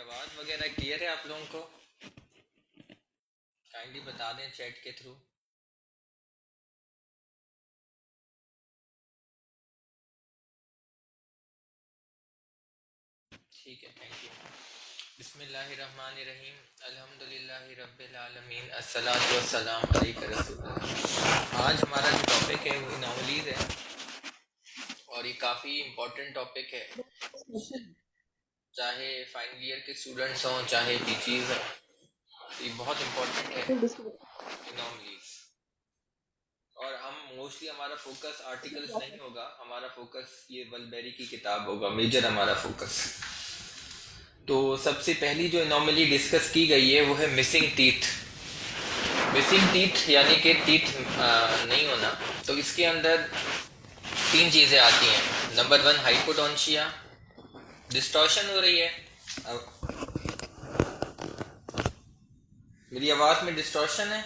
आवाज़ वगैरह क्लियर है आप लोगों को? काइंडली बता दें चैट के थ्रू। ठीक है, थैंक यू। बिस्मिल्लाहिर्रहमानिर्रहीम, अल्हम्दुलिल्लाहि रब्बिल आलमीन, अस्सलातु वस्सलाम अलैका रसूलुल्लाह। आज हमारा जो टॉपिक है वो इनॉमलीज है और ये काफ़ी इम्पोर्टेंट टॉपिक है, चाहे फाइनल ईयर के स्टूडेंट्स हों चाहे पीजीज हों, ये बहुत इम्पोर्टेंट है इनॉमलीज। और हम मोस्टली हमारा फोकस आर्टिकल्स नहीं होगा, हमारा फोकस ये वल्बेरी की किताब होगा, मेजर हमारा फोकस। तो सबसे पहली जो एनॉमली डिस्कस की गई है वो है मिसिंग टीथ। मिसिंग टीथ यानी कि टीथ नहीं होना। तो इसके अंदर तीन चीज़ें आती हैं। नंबर 1 हाइपोडोंशिया, डिस्टॉर्शन हो रही है। मेरी आवाज़ में डिस्टॉर्शन है?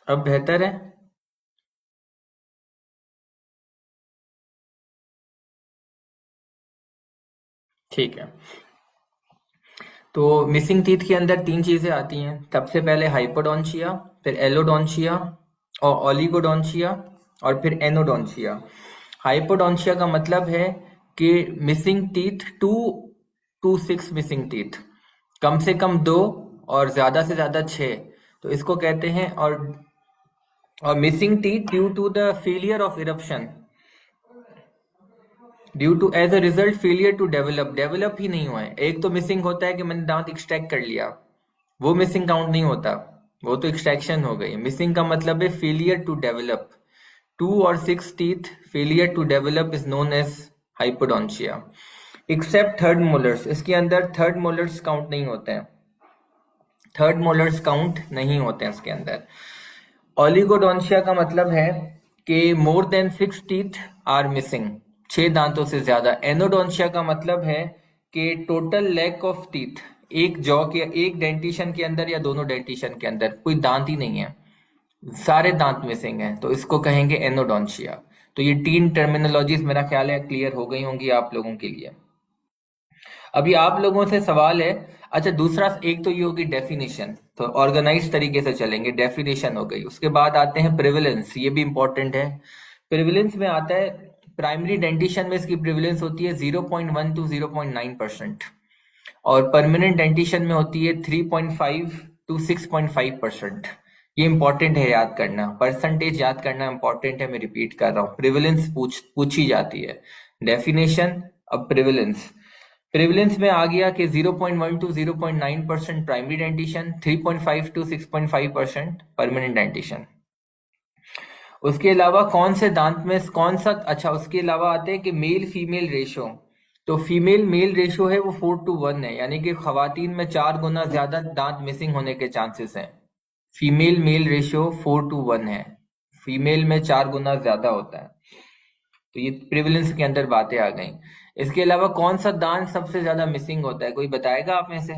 अब बेहतर है? ठीक है। तो मिसिंग टीथ के अंदर तीन चीजें आती हैं। सबसे पहले हाइपोडोंशिया, फिर एलोडोंशिया और ओलिगोडोंशिया और फिर एनोडोंशिया। हाइपोडोंशिया का मतलब है कि missing teeth 2 to 6 missing teeth, कम से कम 2 और ज्यादा से ज्यादा 6, तो इसको कहते हैं। और missing teeth due to the failure of eruption, due to as a result failure to develop ही नहीं हुआ है। एक तो मिसिंग होता है कि मैंने दांत एक्सट्रैक्ट कर लिया, वो मिसिंग काउंट नहीं होता, वो तो एक्सट्रैक्शन हो गई। मिसिंग का मतलब है failure to develop. 2 or 6 teeth failure to develop is known as hypodontia. Except third molars, इसके अंदर थर्ड मोलर्स काउंट नहीं होते हैं, थर्ड मोलर्स काउंट नहीं होते हैं इसके अंदर। ओलिगोडोंशिया का मतलब है कि more than 6 teeth are missing, 6 दांतों से ज्यादा। एनोडोंशिया का मतलब है कि टोटल लैक ऑफ टीथ, एक जॉ के, एक डेंटिशन के अंदर या दोनों डेंटिशन के अंदर कोई दांत ही नहीं है, सारे दांत मिसिंग हैं, तो इसको कहेंगे एनोडोंशिया। तो ये तीन टर्मिनोलॉजीज मेरा ख्याल है क्लियर हो गई होंगी आप लोगों के लिए। अभी आप लोगों से सवाल है, अच्छा दूसरा, एक तो ये होगी डेफिनेशन, तो ऑर्गेनाइज तरीके से चलेंगे। डेफिनेशन हो गई, उसके बाद आते हैं प्रिविलेंस, ये भी इंपॉर्टेंट है। प्रिविलेंस में आता है, प्राइमरी डेंटिशन में इसकी प्रिविलेंस होती है 0.1 to 0.9%, और परमानेंट डेंटिशन में होती है 3.5 to 6.5%। ये इंपॉर्टेंट है याद करना, परसेंटेज याद करना इंपॉर्टेंट है, मैं रिपीट कर रहा हूँ। प्रिविलेंस पूछी जाती है। डेफिनेशन, अब प्रिविलेंस। प्रिविलेंस में आ गया कि 0.1 to 0.9% primary dentition, 3.5 to 6.5% permanent dentition. उसके अलावा कौन से दांत में कौन सा, अच्छा उसके अलावा आते हैं कि मेल फीमेल रेशो। तो फीमेल मेल रेशो है वो 4:1 है, यानी कि खवातीन में 4 गुना ज्यादा दांत मिसिंग होने के चांसेस हैं। फीमेल मेल रेशो 4:1 है, फीमेल में 4 गुना ज्यादा होता है। तो ये प्रिविलेंस के अंदर बातें आ गई। इसके अलावा कौन सा दांत सबसे ज्यादा मिसिंग होता है, कोई बताएगा आप में से?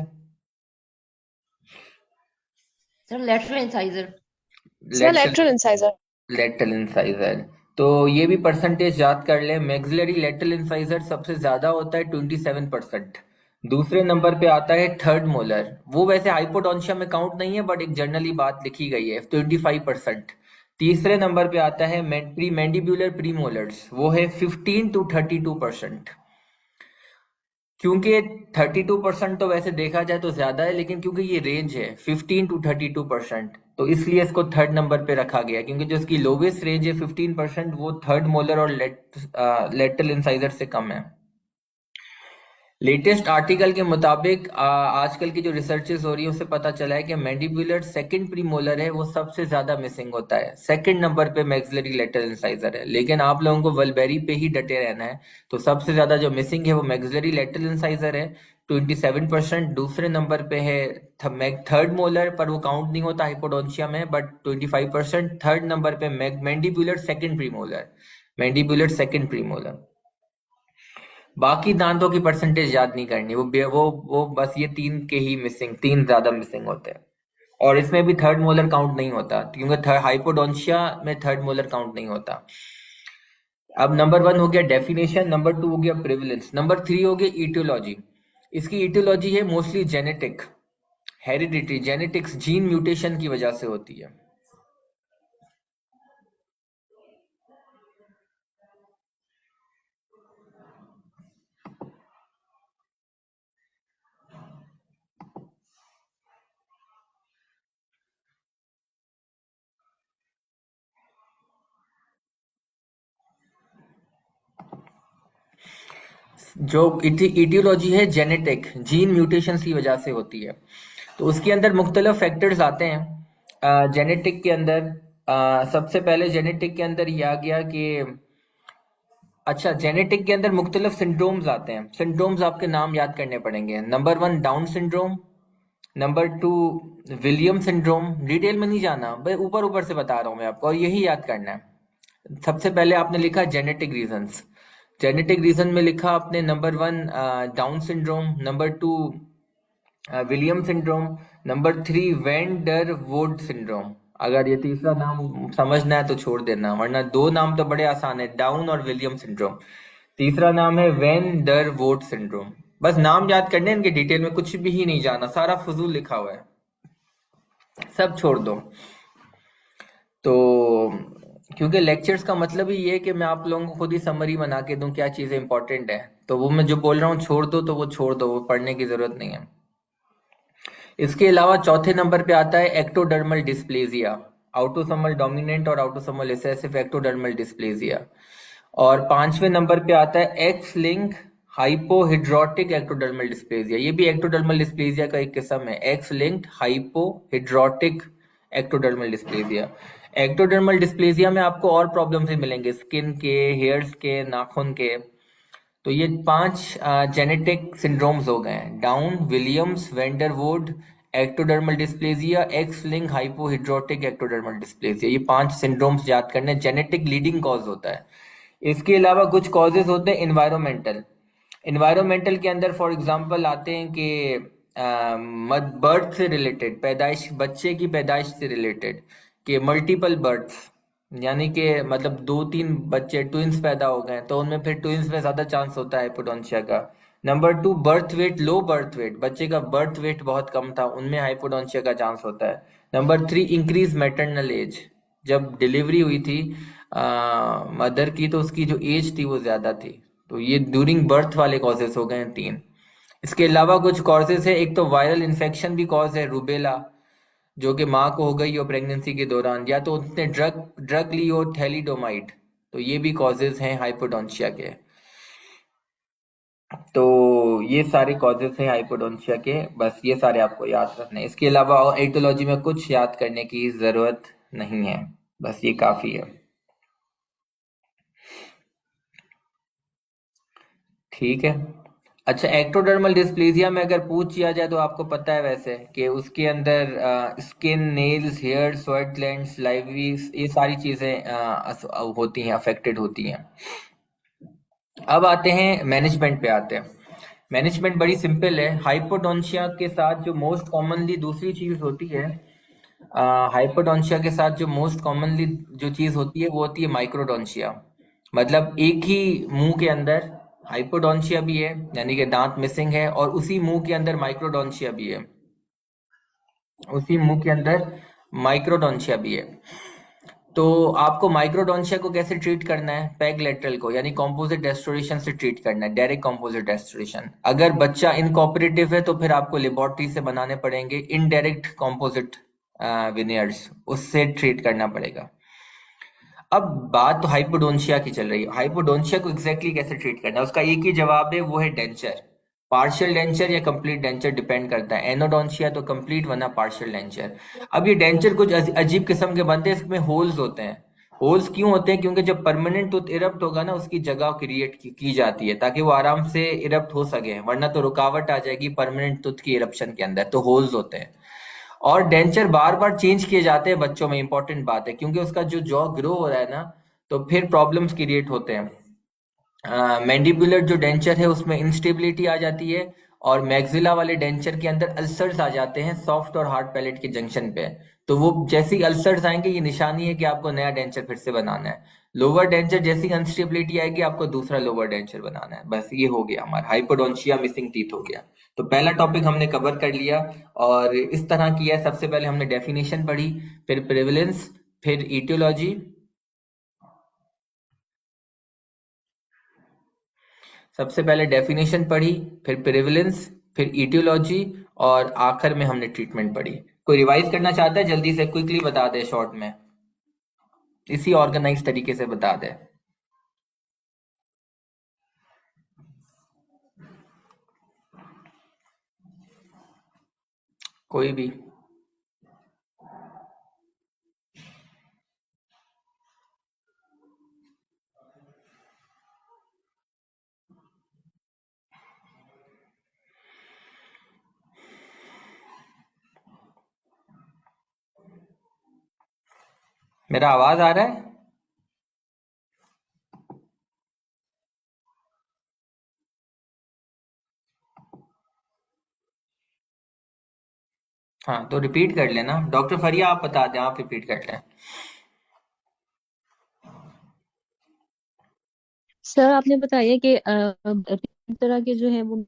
Sir lateral incisor. Sir lateral, lateral incisor. Lateral incisor. तो ये भी परसेंटेज याद कर ले। मैक्सिलरी लेटरल इंसाइजर सबसे ज्यादा होता है 27%। दूसरे नंबर पे आता है थर्ड मोलर, वो वैसे हाइपोटोंशिया में काउंट नहीं है बट एक जनरली बात लिखी गई है, 25%। तीसरे नंबर पे आता है प्री मैंडिब्यूलर प्रीमोलर्स, वो है 15 to 32%। क्योंकि 32% तो वैसे देखा जाए तो ज्यादा है, लेकिन क्योंकि ये रेंज है 15 to 32%, तो इसलिए इसको थर्ड नंबर पे रखा गया, क्योंकि जो इसकी लोवेस्ट रेंज है 15%, वो थर्ड मोलर और लेटरल इंसाइजर से कम है। लेटेस्ट आर्टिकल के मुताबिक आजकल की जो रिसर्चेस हो रही है उससे पता चला है कि मैंडिबुलर सेकंड प्रीमोलर है, वो सबसे ज्यादा मिसिंग होता है। सेकंड नंबर पे मैक्सिलरी लेटरल इंसाइजर है, लेकिन आप लोगों को वल्बेरी पे ही डटे रहना है। तो सबसे ज्यादा जो मिसिंग है वो मैक्सिलरी लेटरल इंसाइजर है, 27%। दूसरे नंबर पे है थर्ड मोलर, पर वो काउंट नहीं होता हाइपोडोंशिया में, बट 25%। थर्ड नंबर पे mandibular second premolar, mandibular second premolar. बाकी दांतों की परसेंटेज याद नहीं करनी, वो बस ये तीन के ही मिसिंग, तीन ज्यादा मिसिंग होते हैं। और इसमें भी थर्ड मोलर काउंट नहीं होता, क्योंकि हाइपोडोंशिया में थर्ड मोलर काउंट नहीं होता। अब नंबर 1 हो गया डेफिनेशन, नंबर 2 हो गया प्रिविलेंस, नंबर 3 हो गया ईटियोलॉजी। इसकी ईटियोलॉजी है mostly genetic, heredity, genetics, gene mutation की वजह से होती है। जो ईटियोलॉजी है जेनेटिक, जीन म्यूटेशन की वजह से होती है। तो उसके अंदर मुख्तलिफ फैक्टर्स आते हैं जेनेटिक के अंदर। सबसे पहले जेनेटिक के अंदर ये आ गया कि अच्छा, जेनेटिक के अंदर मुख्तलिफ सिंड्रोम्स आते हैं। सिंड्रोम्स आपके नाम याद करने पड़ेंगे। Number 1 Down syndrome, number 2 William syndrome. Detail में नहीं जाना, भाई ऊपर ऊपर से बता रहा हूँ मैं आपको, और यही याद करना है। सबसे पहले आपने लिखा जेनेटिक रीजंस। जेनेटिक रीजन में लिखा आपने number 1 Down syndrome, number 2 William syndrome, number 3 van der Woude syndrome. अगर ये तीसरा नाम समझना है तो छोड़ देना, वरना दो नाम तो बड़े आसान है, डाउन और विलियम सिंड्रोम। तीसरा नाम है वैन डर वुड सिंड्रोम। बस नाम याद करने हैं, इनके डिटेल में कुछ भी ही नहीं जाना, सारा फजूल लिखा हुआ है, सब छोड़ दो। तो क्योंकि लेक्चर्स का मतलब ही ये है कि मैं आप लोगों को खुद ही समरी बना के दूं क्या चीजें इंपॉर्टेंट है। तो वो मैं जो बोल रहा हूँ छोड़ दो, तो वो छोड़ दो, वो पढ़ने की जरूरत नहीं है। इसके अलावा चौथे नंबर पे आता है एक्टोडर्मल डिस्प्लेजिया, आउटोसोमल डोमिनेंट और आउटोसोमल रिसेसिव एक्टोडर्मल डिस्प्लेजिया। और पांचवें नंबर पे आता है X link hypohidrotic ectodermal dysplasia. ये भी एक्टोडर्मल डिस्प्लेजिया का एक किस्म है, X linked hypohidrotic ectodermal dysplasia. Ectodermal dysplasia में आपको और प्रॉब्लम्स भी मिलेंगे, स्किन के, हेयर्स के, नाखून के। तो ये 5 जेनेटिक सिंड्रोम्स हो गए हैं, Down, Williams, Van der Woude, ectodermal dysplasia, X link hypohidrotic ectodermal dysplasia. ये 5 सिंड्रोम्स याद करने, जेनेटिक लीडिंग कॉज होता है। इसके अलावा कुछ कॉजेज होते हैं इन्वायरमेंटल। इन्वायरमेंटल के अंदर फॉर एग्जांपल आते हैं कि बर्थ से रिलेटेड, पैदाइश, बच्चे की पैदाइश से रिलेटेड, कि मल्टीपल बर्थ्स, यानी कि मतलब 2-3 बच्चे ट्विंस पैदा हो गए तो उनमें फिर ट्विंस में ज्यादा चांस होता है हाइपोडोंशिया का। Number 2 birth weight, low birth weight, बच्चे का बर्थ वेट बहुत कम था, उनमें हाइपोडोंशिया का चांस होता है। नंबर 3 इंक्रीज मैटरनल एज, जब डिलीवरी हुई थी मदर की तो उसकी जो एज थी वो ज्यादा थी। तो ये ड्यूरिंग बर्थ वाले कॉजेस हो गए हैं 3। इसके अलावा कुछ कॉजेस है, एक तो वायरल इन्फेक्शन भी कॉज है, रूबेला, जो कि माँ को हो गई हो प्रेगनेंसी के दौरान, या तो उसने ड्रग ड्रग ली हो, थैलीडोमाइड। तो ये भी कॉजेज हैं हाइपोडोंशिया के। तो ये सारे कॉजेज हैं हाइपोडोंशिया के, बस ये सारे आपको याद रखने हैं। इसके अलावा और एटोलॉजी में कुछ याद करने की जरूरत नहीं है, बस ये काफी है। ठीक है। अच्छा, एक्टोडर्मल डिस्प्लेजिया में अगर पूछ लिया जाए तो आपको पता है वैसे कि उसके अंदर skin, nails, hair, sweat glands, लाइवीज, ये सारी चीजें होती हैं, अफेक्टेड होती हैं। अब आते हैं मैनेजमेंट पे आते हैं। मैनेजमेंट बड़ी सिंपल है। हाइपोटोंशिया के साथ जो मोस्ट कॉमनली दूसरी चीज होती है, हाइपोटोंशिया के साथ जो मोस्ट कॉमनली जो चीज होती है वो होती है माइक्रोडोंशिया। मतलब एक ही मुंह के अंदर हाइपोडोंशिया भी है, यानी कि दांत मिसिंग है, और उसी मुंह के अंदर माइक्रोडोंशिया भी है, उसी मुंह के अंदर माइक्रोडोंशिया भी है। तो आपको माइक्रोडोंशिया को कैसे ट्रीट करना है? पैग लेटरल को, यानी कॉम्पोजिट रेस्टोरेशन से ट्रीट करना है, डायरेक्ट कॉम्पोजिट रेस्टोरेशन। अगर बच्चा इनकोऑपरेटिव है तो फिर आपको लेबोरेटरी से बनाने पड़ेंगे इनडायरेक्ट कॉम्पोजिट विनियर्स, उससे ट्रीट करना पड़ेगा। अब बात तो हाइपोडोंशिया की चल रही है, हाइपोडोंशिया को एग्जैक्टली कैसे ट्रीट करना है उसका एक ही जवाब है, वो है डेंचर। पार्शियल डेंचर या कंप्लीट डेंचर डिपेंड करता है, एनोडोंशिया तो कंप्लीट वरना पार्शियल डेंचर। अब ये डेंचर कुछ अजीब किस्म के बनते हैं, इसमें होल्स होते हैं, होल्स क्यों होते हैं? क्योंकि जब परमानेंट टूथ इरप्ट होगा ना, उसकी जगह क्रिएट की जाती है ताकि वो आराम से इरप्ट हो सके, वरना तो रुकावट आ जाएगी परमानेंट टूथ की इरप्शन के अंदर, तो होल्स होते हैं। और डेंचर बार बार चेंज किए जाते हैं बच्चों में, इंपॉर्टेंट बात है, क्योंकि उसका जो जॉ ग्रो हो रहा है ना, तो फिर प्रॉब्लम्स क्रिएट होते हैं। मैंडिबुलर जो डेंचर है उसमें इंस्टेबिलिटी आ जाती है, और मैक्सिला वाले डेंचर के अंदर अल्सर्स आ जाते हैं सॉफ्ट और हार्ड पैलेट के जंक्शन पे। तो वो जैसे ही अल्सर्स आएंगे, ये निशानी है कि आपको नया डेंचर फिर से बनाना है। लोअर डेंचर जैसी अनस्टेबिलिटी आएगी, आपको दूसरा लोअर डेंचर बनाना है। बस ये हो गया हमारा हाइपोडोंशिया, मिसिंग टीथ हो गया। तो पहला टॉपिक हमने कवर कर लिया, और इस तरह किया है। सबसे पहले हमने डेफिनेशन पढ़ी, फिर प्रेवलेंस, फिर ईटियोलॉजी। सबसे पहले डेफिनेशन पढ़ी, फिर प्रेवलेंस, फिर ईटियोलॉजी, और आखिर में हमने ट्रीटमेंट पढ़ी। कोई रिवाइज करना चाहता है? जल्दी से क्विकली बता दे, शॉर्ट में, इसी ऑर्गेनाइज तरीके से बता दे कोई भी। मेरा आवाज आ रहा है? हाँ, तो रिपीट कर लेना। डॉक्टर फरिया आप बता दें, आप रिपीट कर लें। सर आपने बताया कि तीन तरह के जो है वो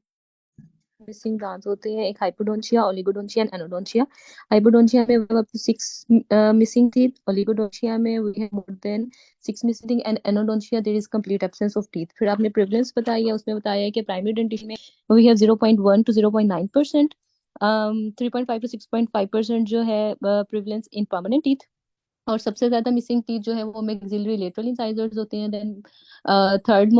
मिसिंग दांत होते हैं, एक हाइपोडोंशिया, ओलिगोडोंशिया एंड एनोडोंशिया। हाइपोडोंशिया में up to 6 missing teeth, oligodontia में we have more than 6 missing, and anodontia there is complete absence of teeth. फिर आपने प्रेवलेंस बताई है, उसमें बताया है कि प्राइमरी डेंटिशन में वी हैव 0.1 टू 0.9%, 3.5 टू 6.5% जो है प्रेवलेंस इन परमानेंट टीथ। और सबसे ज्यादा मिसिंग टीथ जो है वो मैक्सिलरी लेटरल इंसाइजर्स होते हैं। देन थर्ड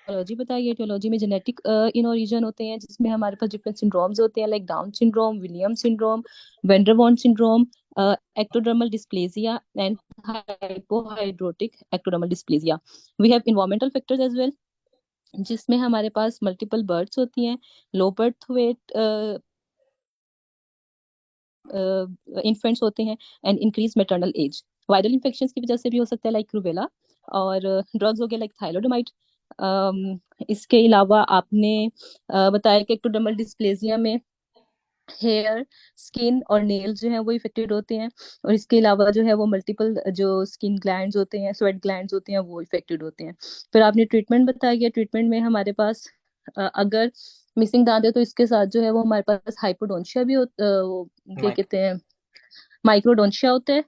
एटियोलॉजी बताइए। एटियोलॉजी में जेनेटिक इन ओरिजिन होते हैं, जिसमें हमारे पास डिफरेंट सिंड्रोम्स होते हैं, like Down syndrome, William syndrome, Van der Woude syndrome, ectodermal dysplasia and hypohydrotic ectodermal dysplasia. We have environmental factors as well, जिसमें हमारे पास मल्टीपल बर्थ्स होती हैं, लो बर्थ वेट इन्फेंट्स होते हैं, and increase maternal age. Viral infection की वजह से भी हो सकता है, लाइक रूबेला, और ड्रग्स हो गया लाइक थाइलोडोमाइड। इसके अलावा आपने बताया कि एक्टोडर्मल डिस्प्लेजिया में हेयर, स्किन और नेल्स जो है वो इफेक्टेड होते हैं, और इसके अलावा जो है वो मल्टीपल जो स्किन ग्लैंड्स होते हैं, स्वेट ग्लैंड्स होते हैं, वो इफेक्टेड होते हैं। फिर आपने ट्रीटमेंट बताया गया। ट्रीटमेंट में हमारे पास अगर मिसिंग दांत है तो इसके साथ जो है वो हमारे पास हाइपोडोंशिया भी वो क्या माइक। कहते हैं, माइक्रोडोंशिया होता है।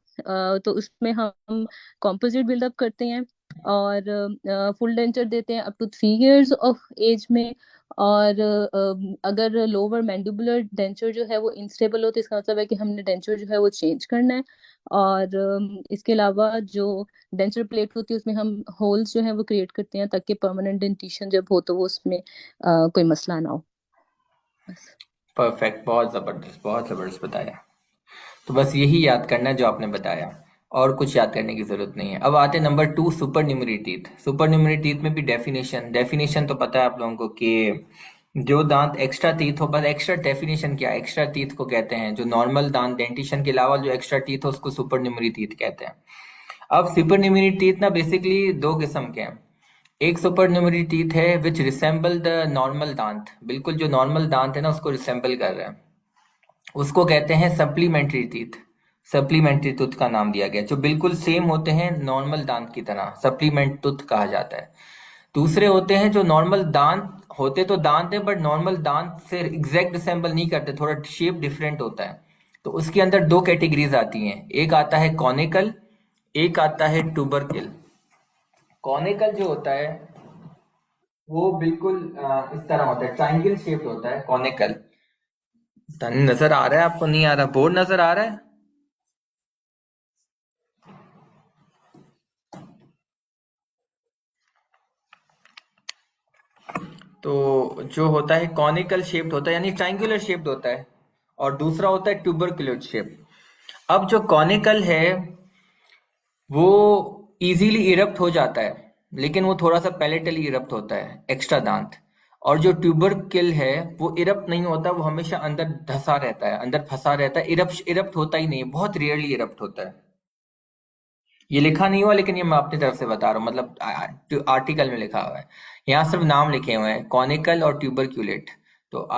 तो उसमें हम कॉम्पोजिट बिल्डअप करते हैं, और फुल डेंचर देते हैं up to 3 years of age में। और अगर लोअर मैंडिबुलर डेंचर जो है वो इंस्टेबल हो तो इसका मतलब है कि हमने डेंचर जो है वो चेंज करना है। और इसके अलावा जो डेंचर प्लेट होती है उसमें हम होल्स जो है वो क्रिएट करते हैं, ताकि परमानेंट डेंटिशन जब हो तो वो उसमें कोई मसला ना हो। बस। परफेक्ट, बहुत जबरदस्त बताया। तो बस यही याद करना है जो आपने बताया, और कुछ याद करने की जरूरत नहीं है। अब आते हैं number 2, supernumerary teeth. Supernumerary teeth में भी डेफिनेशन तो पता है आप लोगों को कि जो दांत एक्स्ट्रा टीथ हो, बस एक्स्ट्रा डेफिनेशन क्या है, एक्स्ट्रा टीथ को कहते हैं जो नॉर्मल दांत डेंटिशन के अलावा जो एक्स्ट्रा टीथ हो उसको सुपर न्यूमरी टीथ कहते हैं। अब सुपर न्यूमरी टीथ ना बेसिकली दो किस्म के हैं। एक सुपर न्यूमरी टीथ है विच रिसेंबल द नॉर्मल दांत, बिल्कुल जो नॉर्मल दांत है ना उसको रिसेंबल कर रहे हैं, उसको कहते हैं सप्लीमेंट्री टीथ। सप्लीमेंट्री टूथ का नाम दिया गया, जो बिल्कुल सेम होते हैं नॉर्मल दांत की तरह, सप्लीमेंट टूथ कहा जाता है। दूसरे होते हैं जो नॉर्मल दांत होते तो दांत है, बट नॉर्मल दांत से एग्जैक्ट रिसेंबल नहीं करते, थोड़ा शेप डिफरेंट होता है। तो उसके अंदर दो कैटेगरीज आती हैं, एक आता है कॉनिकल, एक आता है ट्यूबरकिल। कॉनिकल जो होता है वो बिल्कुल इस तरह होता है, ट्राइंगल शेप्ड होता है कॉनिकल। नजर आ रहा है आपको? नहीं आ रहा? बोर्ड नजर आ रहा है? तो जो होता है कॉनिकल शेप्ड होता है, यानी ट्रायंगुलर शेप्ड होता है, और दूसरा होता है ट्यूबरकुलर शेप। अब जो कॉनिकल है वो इजीली इरप्ट हो जाता है, लेकिन वो थोड़ा सा पैलेटली इरप्ट होता है, एक्स्ट्रा दांत। और जो ट्यूबरकिल है वो इरप्ट नहीं होता, वो हमेशा अंदर धंसा रहता है, अंदर फंसा रहता है, इरप्ट इरप्ट होता ही नहीं, बहुत रेयरली इरप्ट होता है। ये लिखा नहीं हुआ, लेकिन ये मैं अपनी तरफ से बता रहा हूँ, मतलब आर्टिकल में लिखा हुआ है। यहाँ सिर्फ नाम लिखे हुए हैं, कॉनिकल और ट्यूबरक्यूलेट। तो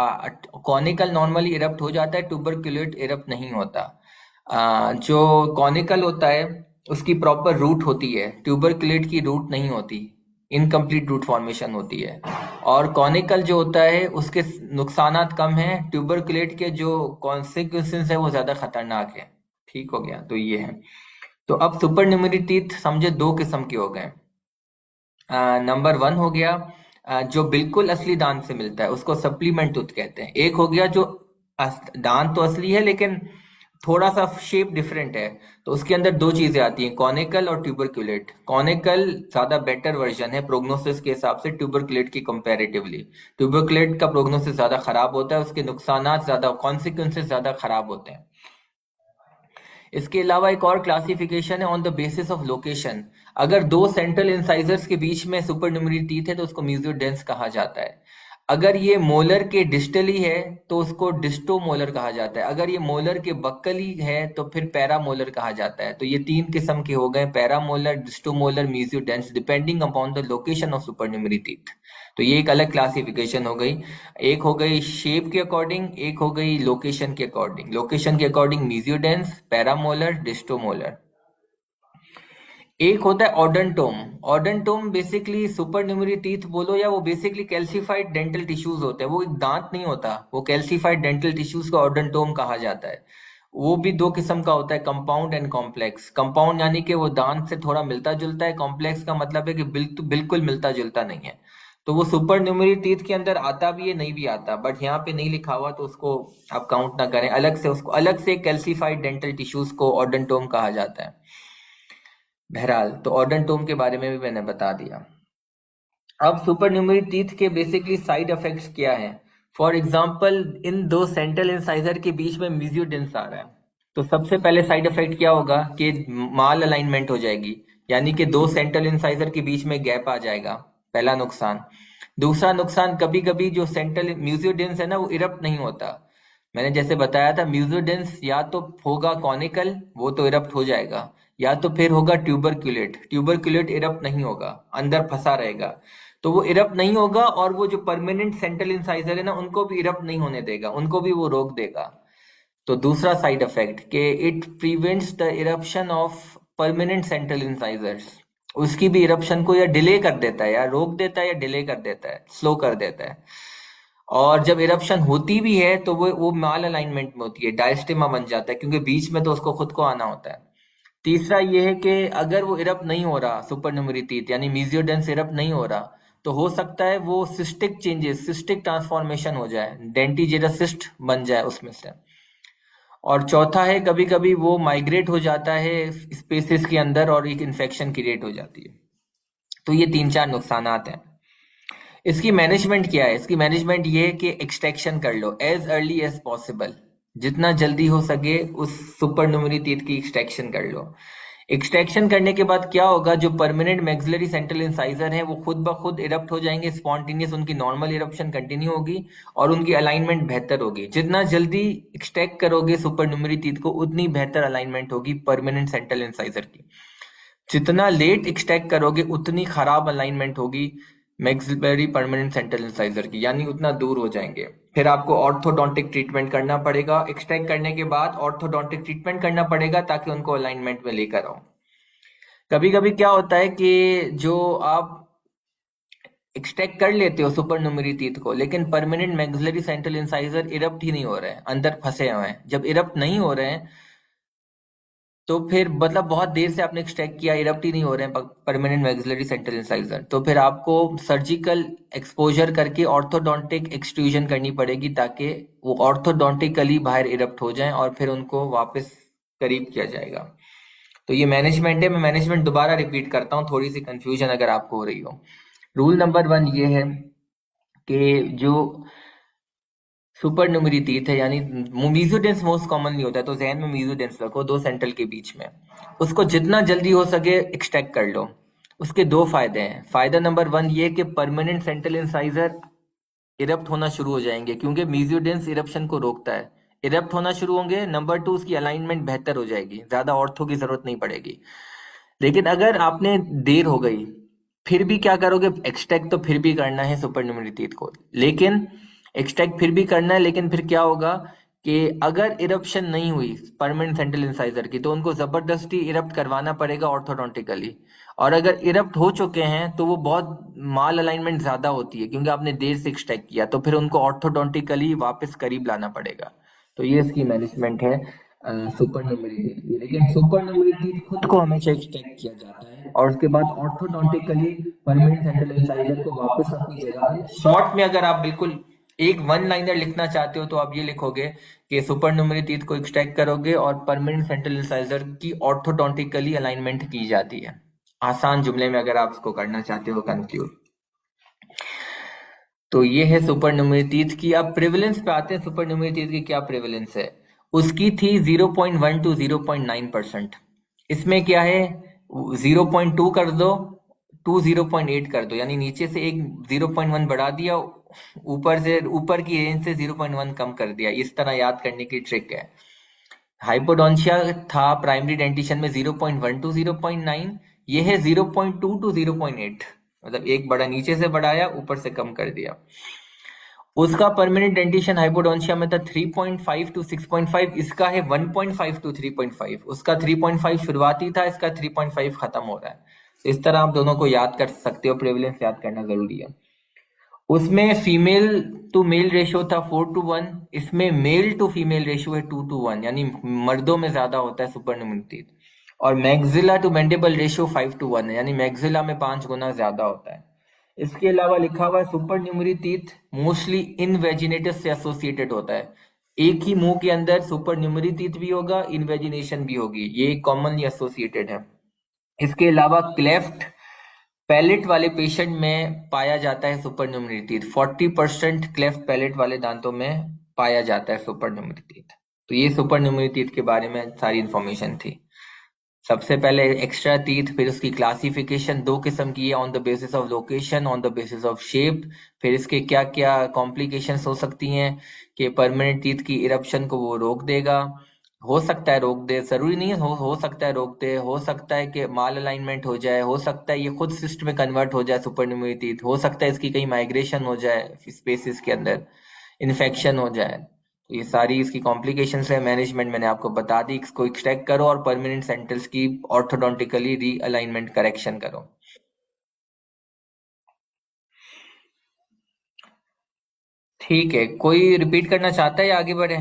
कॉनिकल नॉर्मली इरप्ट हो जाता है, ट्यूबरक्यूलेट इरप्ट नहीं होता। जो कॉनिकल होता है उसकी प्रॉपर रूट होती है, ट्यूबरक्यूलेट की रूट नहीं होती, इनकम्प्लीट रूट फॉर्मेशन होती है। और कॉनिकल जो होता है उसके नुकसानात कम हैं, ट्यूबरक्यूलेट के जो कॉन्सिक्वेंसेस है वो ज्यादा खतरनाक है। ठीक हो गया, तो ये है। तो अब सुपर न्यूमेरी टीथ समझे दो किस्म के हो गए। नंबर वन हो गया जो बिल्कुल असली दांत से मिलता है, उसको सप्लीमेंट टूथ कहते हैं। एक हो गया जो दांत तो असली है लेकिन थोड़ा सा शेप डिफरेंट है, तो उसके अंदर दो चीजें आती हैं, कॉनिकल और ट्यूबरक्यूलेट। कॉनिकल ज्यादा बेटर वर्जन है प्रोग्नोसिस के हिसाब से ट्यूबरक्यूलेट की कंपैरेटिवली। ट्यूबरक्यूलेट का प्रोग्नोसिस ज्यादा खराब होता है, उसके नुकसानात ज्यादा, कॉन्सिक्वेंसेस ज्यादा खराब होते हैं। इसके अलावा एक और क्लासिफिकेशन है on the basis of location. अगर दो सेंट्रल इंसाइजर्स के बीच में सुपरन्यूमरी टीथ है तो उसको मीजियोडेंस कहा जाता है। अगर ये मोलर के डिस्टली है तो उसको डिस्टोमोलर कहा जाता है। अगर ये मोलर के बक्कली है तो फिर पैरामोलर कहा जाता है। तो ये तीन किस्म के हो गए, paramolar, distomolar, mesiodens, depending upon the location of supernumerary teeth. तो ये एक अलग क्लासिफिकेशन हो गई। एक हो गई शेप के अकॉर्डिंग, एक हो गई लोकेशन के अकॉर्डिंग। लोकेशन के अकॉर्डिंग मीजियोडेंस, पैरामोलर, डिस्टोमोलर। एक होता है ऑडोंटोम। ऑडोंटोम बेसिकली सुपरन्यूमरी टीथ बोलो या वो बेसिकली कैल्सिफाइड डेंटल टिश्यूज होते हैं, वो एक दांत नहीं होता, वो कैल्सिफाइड डेंटल टिश्यूज को ऑडोंटोम कहा जाता है। वो भी दो किस्म का होता है, कंपाउंड एंड कॉम्प्लेक्स। कंपाउंड यानी कि वो दांत से थोड़ा मिलता जुलता है, कॉम्प्लेक्स का मतलब है कि बिल्कुल मिलता जुलता नहीं है। तो वो सुपर न्यूमरी टीथ के अंदर आता भी है, नहीं भी आता, बट यहाँ पे नहीं लिखा हुआ तो उसको आप काउंट ना करें। अलग से उसको अलग से कैल्सिफाइड डेंटल टिश्यूज को ऑडोंटोम कहा जाता है। बहरहाल, तो ऑडोंटोम के बारे में भी मैंने बता दिया। अब सुपर न्यूमरी टीथ के बेसिकली साइड इफेक्ट्स क्या हैं। फॉर एग्जाम्पल, इन दो सेंट्रल इंसाइजर के बीच में मीजियोडेंस आ रहा है, तो सबसे पहले साइड इफेक्ट क्या होगा कि माल अलाइनमेंट हो जाएगी, यानी कि दो सेंट्रल इंसाइजर के बीच में गैप आ जाएगा, पहला नुकसान। दूसरा नुकसान, कभी कभी जो सेंट्रल म्यूजियोडेंस है ना वो इरप्ट नहीं होता। मैंने जैसे बताया था, म्यूजियोडेंस या तो होगा कॉनिकल, वो तो इरप्ट हो जाएगा, या तो फिर होगा ट्यूबरक्यूलेट। ट्यूबरक्यूलेट इरप्ट नहीं होगा, अंदर फंसा रहेगा, तो वो इरप्ट नहीं होगा। और वो जो परमानेंट सेंट्रल इंसाइजर है ना उनको भी इरप्ट नहीं होने देगा, उनको भी वो रोक देगा। तो दूसरा साइड इफेक्ट कि it prevents the eruption of permanent central incisors, उसकी भी इरप्शन को या डिले कर देता है, या रोक देता है, या डिले कर देता है, स्लो कर देता है। और जब इरप्शन होती भी है तो वो माल अलाइनमेंट में होती है, डायस्टेमा बन जाता है, क्योंकि बीच में तो उसको खुद को आना होता है। तीसरा ये है कि अगर वो इरप्ट नहीं हो रहा, सुपरन्यूमरी टीथ यानी मीजियोडेंस इरप्ट नहीं हो रहा, तो हो सकता है वो सिस्टिक चेंजेस, सिस्टिक ट्रांसफॉर्मेशन हो जाए, डेंटिजेरा सिस्ट बन जाए उसमें से। और चौथा है कभी कभी वो माइग्रेट हो जाता है स्पेसेस के अंदर और एक इन्फेक्शन क्रिएट हो जाती है। तो ये तीन चार नुकसानात हैं। इसकी मैनेजमेंट क्या है? इसकी मैनेजमेंट ये है कि एक्सट्रैक्शन कर लो एज अर्ली एज पॉसिबल, जितना जल्दी हो सके उस सुपर न्यूमरी टीथ की एक्सट्रैक्शन कर लो। एक्सट्रैक्शन करने के बाद क्या होगा, जो परमानेंट मैक्सिलरी सेंट्रल इंसाइजर हैं वो खुद ब खुद इरप्ट हो जाएंगे, स्पॉन्टेनियस उनकी नॉर्मल इरप्शन कंटिन्यू होगी और उनकी अलाइनमेंट बेहतर होगी। जितना जल्दी एक्सट्रैक्ट करोगे सुपर न्यूमरी टीथ को उतनी बेहतर अलाइनमेंट होगी परमानेंट सेंट्रल इंसाइजर की। जितना लेट एक्सट्रैक्ट करोगे उतनी खराब अलाइनमेंट होगी मैक्सिलरी परमानेंट सेंट्रल इंसाइजर की, यानी उतना दूर हो जाएंगे। फिर आपको ऑर्थोडोंटिक ट्रीटमेंट करना पड़ेगा, एक्सट्रैक्ट करने के बाद ऑर्थोडोंटिक ट्रीटमेंट करना पड़ेगा ताकि उनको अलाइनमेंट में लेकर आओ। कभी कभी क्या होता है कि जो आप एक्सट्रैक्ट कर लेते हो सुपर न्यूमरी टीथ को, लेकिन permanent maxillary central incisor erupt ही नहीं हो रहे हैं, अंदर फंसे हुए हैं। जब इरप्ट नहीं हो रहे हैं तो फिर मतलब बहुत देर से आपने एक्सट्रैक्ट किया, इरप्ट ही नहीं हो रहे हैं परमानेंट मैक्सिलरी सेंट्रल इंसाइजर, तो फिर आपको सर्जिकल एक्सपोजर करके ऑर्थोडोंटिक एक्सट्रूजन करनी पड़ेगी ताकि वो ऑर्थोडोंटिकली बाहर इरप्ट हो जाएं और फिर उनको वापस करीब किया जाएगा। तो ये मैनेजमेंट है। मैं मैनेजमेंट दोबारा रिपीट करता हूँ, थोड़ी सी कंफ्यूजन अगर आपको हो रही हो। रूल नंबर 1 ये है कि जो सुपर न्यूमेरी टीथ है, यानी मीजोडेंस मोस्ट कॉमनली होता है, तो जहन में मीजोडेंस रखो, दो सेंट्रल के बीच में। उसको जितना जल्दी हो सके एक्सट्रैक्ट कर लो। उसके दो फायदे हैं। फायदा नंबर 1 ये कि परमानेंट सेंट्रल इंसाइजर इरप्ट होना शुरू हो जाएंगे, क्योंकि मीजोडेंस इरप्शन को रोकता है। इरप्ट होना शुरू होंगे। नंबर 2 उसकी अलाइनमेंट बेहतर हो जाएगी, ज्यादा ऑर्थो की जरूरत नहीं पड़ेगी। लेकिन अगर आपने देर हो गई, फिर भी क्या करोगे, एक्सट्रैक्ट तो फिर भी करना है सुपर न्यूमेरी टीथ को, लेकिन एक्सट्रैक्ट फिर भी करना है, लेकिन फिर क्या होगा कि अगर इरप्शन नहीं हुई परमानेंट सेंट्रल इंसाइजर की, तो उनको जबरदस्ती इरप्ट करवाना पड़ेगा ऑर्थोडोंटिकली। और अगर इरप्ट हो चुके हैं तो वो बहुत माल अलाइनमेंट ज्यादा होती है, क्योंकि आपने देर से एक्सट्रैक्ट किया, तो फिर उनको ऑर्थोडोंटिकली वापस करीब लाना पड़ेगा। तो ये इसकी मैनेजमेंट है सुपर न्यूमेरी टीथ की। लेकिन सुपर न्यूमेरी टीथ खुद को हमेशा एक्सट्रैक्ट किया जाता है, और उसके बाद ऑर्थोडोंटिकली परमानेंट सेंट्रल इंसाइजर को वापस अपनी जगह। शॉर्ट में अगर आप बिल्कुल एक वन लाइनर लिखना चाहते हो तो आप ये लिखोगे कि सुपर न्यूमेरी टीथ को एक्सट्रैक्ट करोगे और परमानेंट सेंट्रल इंसाइजर की ऑर्थोडोंटिकली अलाइनमेंट की जाती है। आसान जुमले में अगर आप इसको करना चाहते हो कंक्लूड। तो ये है सुपर न्यूमेरी टीथ की। अब प्रेवलेंस पे आते हैं, सुपर न्यूमेरी टीथ की क्या प्रेवलेंस है। उसकी थी 0.1 टू 0.9%। इसमें क्या है, 0.2 कर दो, 2 0.8 कर दो, यानी नीचे से एक 0.1 बढ़ा दिया, ऊपर की रेंज से 0.1 कम कर दिया। इस तरह याद करने की ट्रिक है। हाइपोडोंशिया था प्राइमरी डेंटिशन में 0.1 टू 0.9, ये है 0.2 टू 0.8, मतलब एक बड़ा नीचे से बढ़ाया, ऊपर से कम कर दिया। उसका परमानेंट डेंटिशन हाइपोडोंशिया में था 3.5 टू 6.5, इसका है 1.5 टू 3.5। उसका 3.5 शुरुआती था, इसका 3.5 खत्म हो रहा है। तो इस तरह आप दोनों को याद कर सकते हो, प्रेवलेंस याद करना जरूरी है। उसमें फीमेल टू मेल रेशियो था 4:1, इसमें मेल टू फीमेल रेशियो है 2:1, यानी मर्दों में ज्यादा होता है सुपर न्यूमेरी टीथ। और मैक्सिला टू मैंडिबल रेशियो 5:1 है, यानी मैक्सिला में 5 गुना ज्यादा होता है। इसके अलावा लिखा हुआ है सुपर न्यूमेरी टीथ मोस्टली इनवेजिनेटिस से एसोसिएटेड होता है। एक ही मुंह के अंदर सुपर न्यूमेरी टीथ भी होगा, इनवेजिनेशन भी होगी, ये कॉमनली एसोसिएटेड है। इसके अलावा क्लेफ्ट पैलेट वाले पेशेंट में पाया जाता है सुपर न्यूमेरी टीथ। 40% क्लेफ्ट पैलेट वाले दांतों में पाया जाता है सुपर न्यूमेरी टीथ। तो ये सुपर न्यूमेरी टीथ के बारे में सारी इंफॉर्मेशन थी। सबसे पहले एक्स्ट्रा टीथ, फिर उसकी क्लासिफिकेशन दो किस्म की है, on the basis of location, on the basis of shape. फिर इसके क्या क्या कॉम्प्लिकेशंस हो सकती हैं कि परमानेंट टीथ की इरप्शन को वो रोक देगा, हो सकता है रोक दे, जरूरी नहीं है, हो सकता है रोक दे, हो सकता है कि माल अलाइनमेंट हो जाए, हो सकता है ये खुद सिस्ट में कन्वर्ट हो जाए सुपर न्यूमेरी टीथ, हो सकता है इसकी कहीं माइग्रेशन हो जाए स्पेसिस के अंदर, इन्फेक्शन हो जाए। तो ये सारी इसकी कॉम्प्लिकेशंस है। मैनेजमेंट मैंने आपको बता दी, इसको एक्सट्रैक्ट करो और परमानेंट सेंटर्स की ऑर्थोडोंटिकली रीअलाइनमेंट करेक्शन करो। ठीक है, कोई रिपीट करना चाहता है या आगे बढ़े।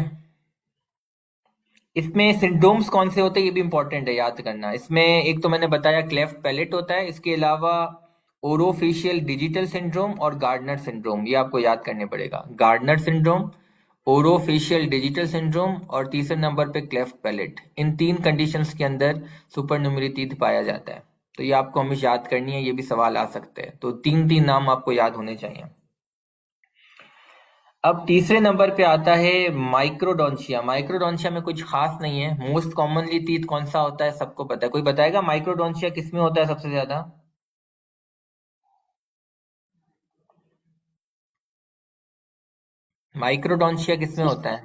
इसमें सिंड्रोम्स कौन से होते हैं ये भी इंपॉर्टेंट है याद करना। इसमें एक तो मैंने बताया क्लेफ्ट पैलेट होता है, इसके अलावा ओरोफेशियल डिजिटल सिंड्रोम और गार्डनर सिंड्रोम, ये आपको याद करने पड़ेगा। Gardner syndrome, orofacial digital syndrome और तीसरे नंबर पे क्लेफ्ट पैलेट। इन तीन कंडीशंस के अंदर सुपर न्यूमेरी टीथ पाया जाता है। तो ये आपको हमेशा याद करनी है, ये भी सवाल आ सकते हैं। तो तीन तीन नाम आपको याद होने चाहिए। अब तीसरे नंबर पे आता है माइक्रोडोंशिया। माइक्रोडोंशिया में कुछ खास नहीं है। मोस्ट कॉमनली टीथ कौन सा होता है सबको पता है, कोई बताएगा माइक्रोडोंशिया किसमें होता है सबसे ज्यादा। माइक्रोडोंशिया किसमें होता है।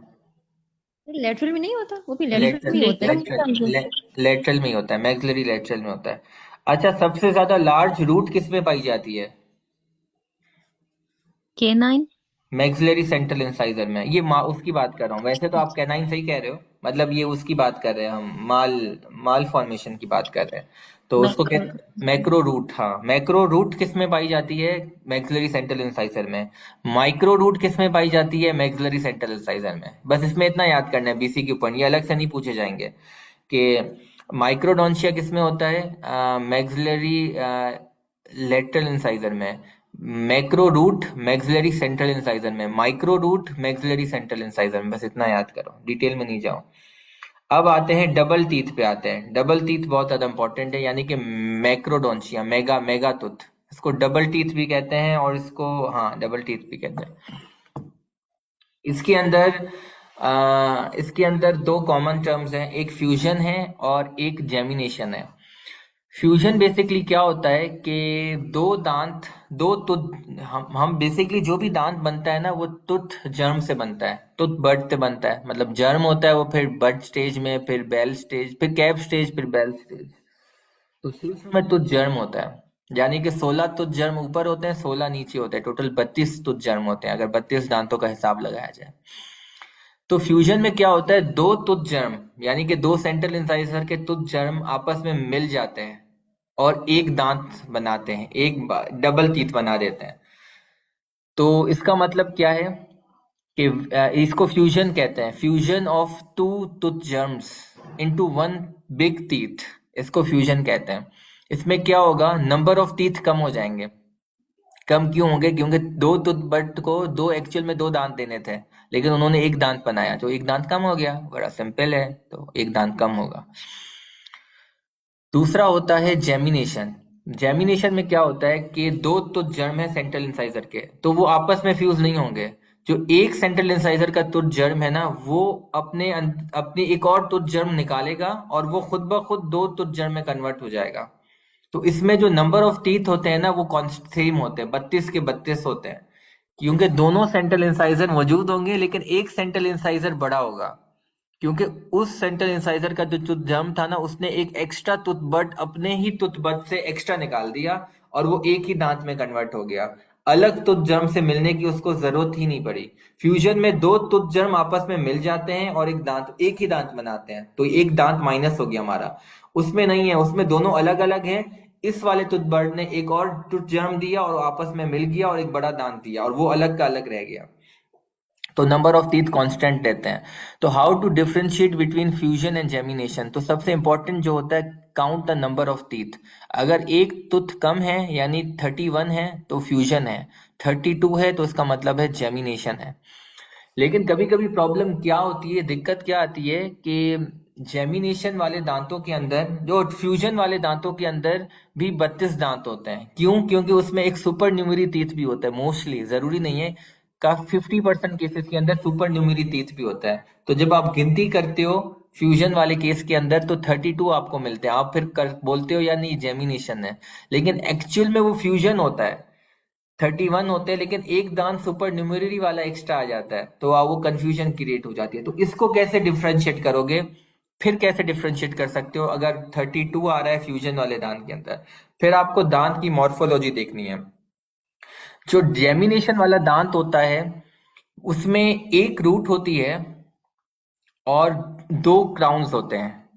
लेटरल में नहीं होता, वो भी लेटरल लेटरल में ही होता है। लेटरल में ही होता है, मैक्सिलरी लेटरल में होता है। अच्छा, सबसे ज्यादा लार्ज रूट किसमें पाई जाती है। K9। मैक्सिलरी सेंट्रल इंसाइजर में। ये उसकी बात कर रहा हूँ, वैसे तो आप कैनाइन सही कह रहे हो, मतलब ये उसकी बात कर रहे हैं हम, माल फॉर्मेशन की बात कर रहे हैं। तो उसको कहते मैक्रो रूट। हाँ, मैक्रो रूट किस में पाई जाती है, मैक्सिलरी सेंट्रल इंसाइजर में। माइक्रो रूट किस में पाई जाती है, मैक्सिलरी सेंट्रल इंसाइजर में। बस इसमें इतना याद करना है बीसी के ऊपर, ये अलग से नहीं पूछे जाएंगे कि माइक्रोडोंशिया किस में होता है, मैक्सिलरी लेटरल इंसाइजर में। Macro root maxillary central incisor में, micro root maxillary central incisor में। बस इतना याद करो, डिटेल में नहीं जाओ। अब आते हैं डबल टीथ पे आते हैं। डबल टीथ बहुत ज्यादा इंपॉर्टेंट है, यानी कि मैक्रोडोंशिया, मेगा टूथ, इसको डबल टीथ भी कहते हैं और इसको हाँ डबल टीथ भी कहते हैं। इसके अंदर इसके अंदर दो कॉमन टर्म्स हैं, एक फ्यूजन है और एक जेमिनेशन है। फ्यूजन बेसिकली क्या होता है कि दो दांत, दो तुथ, हम बेसिकली जो भी दांत बनता है ना वो तुथ जर्म से बनता है, तुथ बड से बनता है। मतलब जर्म होता है वो, फिर बड स्टेज में, फिर बेल स्टेज, फिर कैप स्टेज, फिर बेल स्टेज। तो शुरू में तुथ जर्म होता है, यानी कि 16 तुथ जर्म ऊपर होते हैं, 16 नीचे होते हैं, टोटल 32 तुथ जर्म होते हैं अगर 32 दांतों का हिसाब लगाया जाए। तो फ्यूजन में क्या होता है, दो तुथ जर्म यानी कि दो सेंट्रल इंसाइजर के तुथ जर्म आपस में मिल जाते हैं और एक दांत बनाते हैं, एक डबल टीथ बना देते हैं। तो इसका मतलब क्या है कि इसको फ्यूजन कहते हैं, fusion of two tooth germs into one big teeth, इसको फ्यूजन कहते हैं। इसमें क्या होगा, नंबर ऑफ टीथ कम हो जाएंगे। कम क्यों होंगे, क्योंकि दो टूथ बट को दो एक्चुअल में दो दांत देने थे, लेकिन उन्होंने एक दांत बनाया, तो एक दांत कम हो गया, बड़ा सिंपल है, तो एक दांत कम होगा। दूसरा होता है जेमिनेशन। जेमिनेशन में क्या होता है कि दो तुथ जर्म है सेंट्रल इंसाइजर के, तो वो आपस में फ्यूज नहीं होंगे। जो एक सेंट्रल इंसाइजर का तुथ जर्म है ना, वो अपने एक और तुथ जर्म निकालेगा और वो खुद ब खुद दो तुथ जर्म में कन्वर्ट हो जाएगा। तो इसमें जो नंबर ऑफ टीथ होते हैं ना वो सेम होते हैं, 32 के 32 होते हैं, क्योंकि दोनों सेंट्रल इंसाइजर मौजूद होंगे, लेकिन एक सेंट्रल इंसाइजर बड़ा होगा, क्योंकि उस सेंट्रल इंसाइजर का जो टूथजर्म था ना, उसने एक एक्स्ट्रा टूथबड अपने ही टूथबड से एक्स्ट्रा निकाल दिया और वो एक ही दांत में कन्वर्ट हो गया। अलग टूथजर्म से मिलने की उसको जरूरत ही नहीं पड़ी। फ्यूजन में दो टूथजर्म आपस में मिल जाते हैं और एक ही दांत बनाते हैं, तो एक दांत माइनस हो गया हमारा। उसमें नहीं है, उसमें दोनों अलग अलग हैं। इस वाले टूथबर्ड ने एक और टूथजर्म दिया और आपस में मिल गया और एक बड़ा दांत दिया, और वो अलग का अलग रह गया। तो नंबर ऑफ टीथ कांस्टेंट देते हैं। तो how to differentiate between fusion and gemination, तो सबसे इंपॉर्टेंट जो होता है, count the number of teeth. अगर एक टूथ कम है यानी 31 है तो फ्यूजन है, 32 है तो इसका मतलब है जेमिनेशन है। लेकिन कभी कभी प्रॉब्लम क्या होती है, दिक्कत क्या आती है कि जेमिनेशन वाले दांतों के अंदर, जो फ्यूजन वाले दांतों के अंदर भी 32 दांत होते हैं। क्यों? क्योंकि उसमें एक सुपर न्यूमेरी टीथ भी होता है, मोस्टली, जरूरी नहीं है, का 50% केसेस के अंदर सुपर न्यूमेरी टीथ भी होता है। तो जब आप गिनती करते हो फ्यूजन वाले केस के अंदर तो 32 आपको मिलते हैं, आप फिर बोलते हो या नहीं जेमिनेशन है, लेकिन एक्चुअल में वो फ्यूजन होता है, 31 होते हैं, लेकिन एक दांत सुपर न्यूमेररी वाला एक्स्ट्रा आ जाता है, तो वो कंफ्यूजन क्रिएट हो जाती है। तो इसको कैसे डिफरेंशिएट करोगे, फिर कैसे डिफरेंशिएट कर सकते हो अगर 32 आ रहा है फ्यूजन वाले दांत के अंदर? फिर आपको दांत की मॉर्फोलॉजी देखनी है। जो जेमिनेशन वाला दांत होता है उसमें एक रूट होती है और दो क्राउन्स होते हैं,